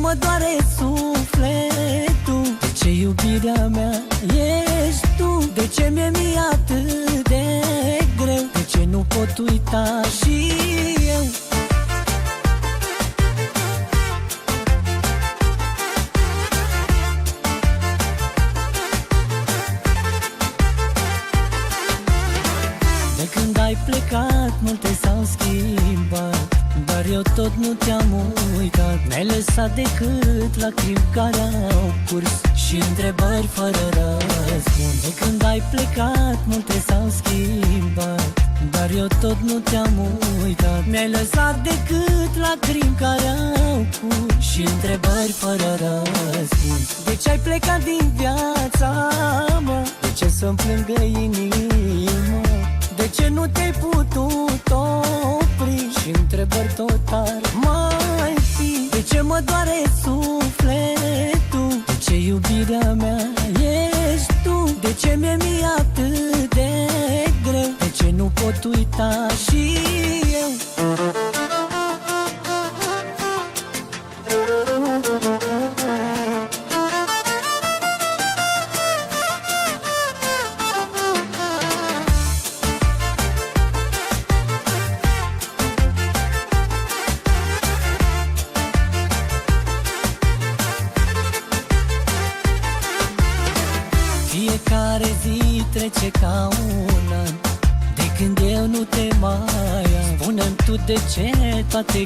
mă doare sufletul? De ce iubirea mea ești tu? De ce mi-e atât de greu? De ce nu pot uita și eu? De când ai plecat, multe s-au schimbat, dar eu tot nu te-am uitat. Mi-ai lăsat decât lacrimi care au curs și întrebări fără răspuns. De când ai plecat, multe s-au schimbat, dar eu tot nu te-am uitat. Mi-ai lăsat decât lacrimi care au curs și întrebări fără răspuns. De ce ai plecat din viața mea? De ce să-mi plângă inima? De ce nu te-ai putut opri? Și întrebări tot ar mai fi. De ce mă doare sufletul? De ce iubirea mea ești tu? De ce mi-e atât de greu? De ce nu pot uita și eu? Fiecare zi trece ca un an de când eu nu te mai am. Spune-mi tu de ce toate